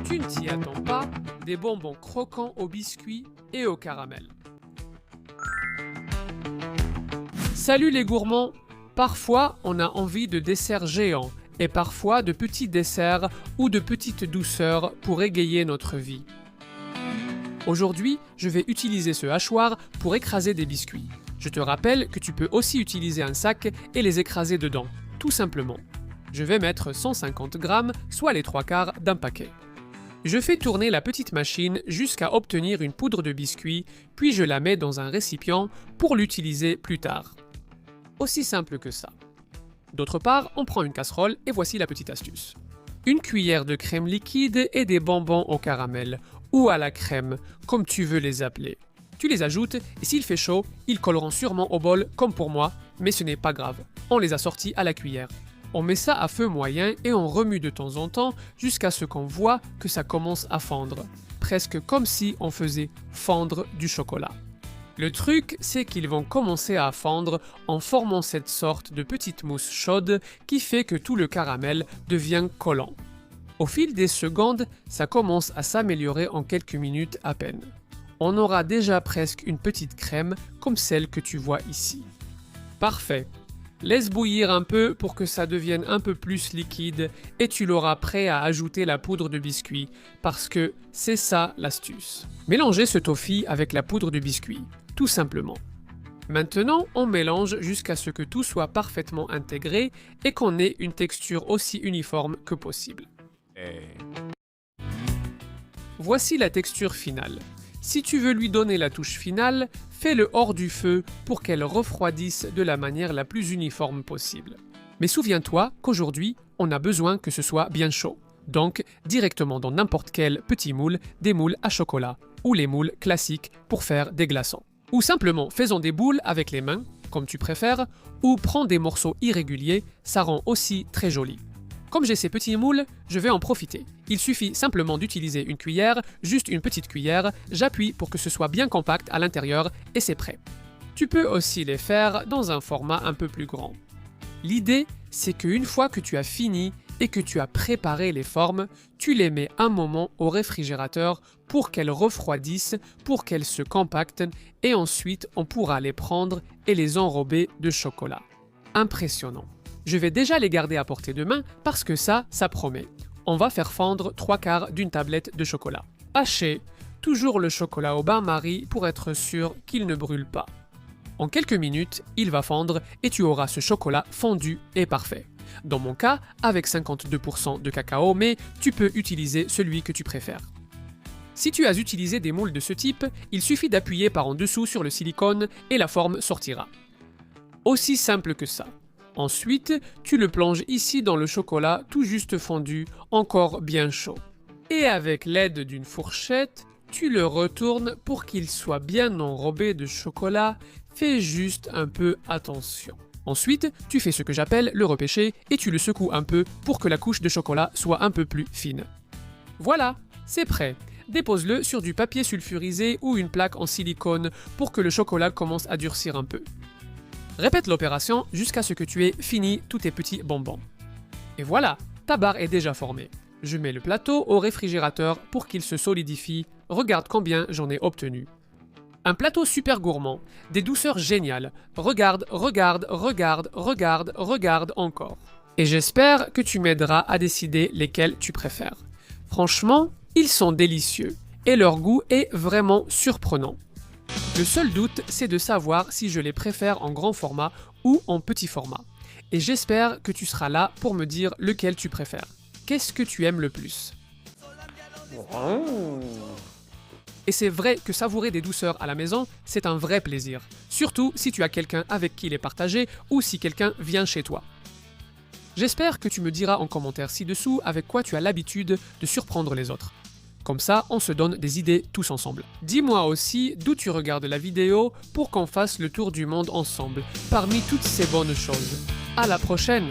Tu ne t'y attends pas, des bonbons croquants au biscuit et au caramel. Salut les gourmands! Parfois, on a envie de desserts géants et parfois de petits desserts ou de petites douceurs pour égayer notre vie. Aujourd'hui, je vais utiliser ce hachoir pour écraser des biscuits. Je te rappelle que tu peux aussi utiliser un sac et les écraser dedans, tout simplement. Je vais mettre 150 grammes, soit les 3/4 d'un paquet. Je fais tourner la petite machine jusqu'à obtenir une poudre de biscuit, puis je la mets dans un récipient pour l'utiliser plus tard. Aussi simple que ça. D'autre part, on prend une casserole et voici la petite astuce. Une cuillère de crème liquide et des bonbons au caramel, ou à la crème, comme tu veux les appeler. Tu les ajoutes et s'il fait chaud, ils colleront sûrement au bol comme pour moi, mais ce n'est pas grave. On les a sortis à la cuillère. On met ça à feu moyen et on remue de temps en temps jusqu'à ce qu'on voit que ça commence à fondre. Presque comme si on faisait fondre du chocolat. Le truc, c'est qu'ils vont commencer à fondre en formant cette sorte de petite mousse chaude qui fait que tout le caramel devient collant. Au fil des secondes, ça commence à s'améliorer en quelques minutes à peine. On aura déjà presque une petite crème comme celle que tu vois ici. Parfait. Laisse bouillir un peu pour que ça devienne un peu plus liquide et tu l'auras prêt à ajouter la poudre de biscuit parce que c'est ça l'astuce. Mélangez ce toffee avec la poudre de biscuit, tout simplement. Maintenant, on mélange jusqu'à ce que tout soit parfaitement intégré et qu'on ait une texture aussi uniforme que possible. Voici la texture finale. Si tu veux lui donner la touche finale, fais-le hors du feu pour qu'elle refroidisse de la manière la plus uniforme possible. Mais souviens-toi qu'aujourd'hui, on a besoin que ce soit bien chaud. Donc, directement dans n'importe quel petit moule, des moules à chocolat ou les moules classiques pour faire des glaçons. Ou simplement, faisons des boules avec les mains, comme tu préfères, ou prends des morceaux irréguliers, ça rend aussi très joli. Comme j'ai ces petits moules, je vais en profiter. Il suffit simplement d'utiliser une cuillère, juste une petite cuillère, j'appuie pour que ce soit bien compact à l'intérieur et c'est prêt. Tu peux aussi les faire dans un format un peu plus grand. L'idée, c'est qu'une fois que tu as fini et que tu as préparé les formes, tu les mets un moment au réfrigérateur pour qu'elles refroidissent, pour qu'elles se compactent et ensuite on pourra les prendre et les enrober de chocolat. Impressionnant. Je vais déjà les garder à portée de main parce que ça promet. On va faire fondre 3/4 d'une tablette de chocolat. Hachez toujours le chocolat au bain-marie pour être sûr qu'il ne brûle pas. En quelques minutes, il va fondre et tu auras ce chocolat fondu et parfait. Dans mon cas, avec 52% de cacao, mais tu peux utiliser celui que tu préfères. Si tu as utilisé des moules de ce type, il suffit d'appuyer par en dessous sur le silicone et la forme sortira. Aussi simple que ça. Ensuite, tu le plonges ici dans le chocolat tout juste fondu, encore bien chaud. Et avec l'aide d'une fourchette, tu le retournes pour qu'il soit bien enrobé de chocolat, fais juste un peu attention. Ensuite, tu fais ce que j'appelle le repêcher et tu le secoues un peu pour que la couche de chocolat soit un peu plus fine. Voilà, c'est prêt. Dépose-le sur du papier sulfurisé ou une plaque en silicone pour que le chocolat commence à durcir un peu. Répète l'opération jusqu'à ce que tu aies fini tous tes petits bonbons. Et voilà, ta barre est déjà formée. Je mets le plateau au réfrigérateur pour qu'il se solidifie. Regarde combien j'en ai obtenu. Un plateau super gourmand, des douceurs géniales. Regarde, regarde, regarde, regarde, regarde encore. Et j'espère que tu m'aideras à décider lesquels tu préfères. Franchement, ils sont délicieux et leur goût est vraiment surprenant. Le seul doute, c'est de savoir si je les préfère en grand format ou en petit format. Et j'espère que tu seras là pour me dire lequel tu préfères. Qu'est-ce que tu aimes le plus? Et c'est vrai que savourer des douceurs à la maison, c'est un vrai plaisir. Surtout si tu as quelqu'un avec qui les partager ou si quelqu'un vient chez toi. J'espère que tu me diras en commentaire ci-dessous avec quoi tu as l'habitude de surprendre les autres. Comme ça, on se donne des idées tous ensemble. Dis-moi aussi d'où tu regardes la vidéo pour qu'on fasse le tour du monde ensemble, parmi toutes ces bonnes choses. À la prochaine!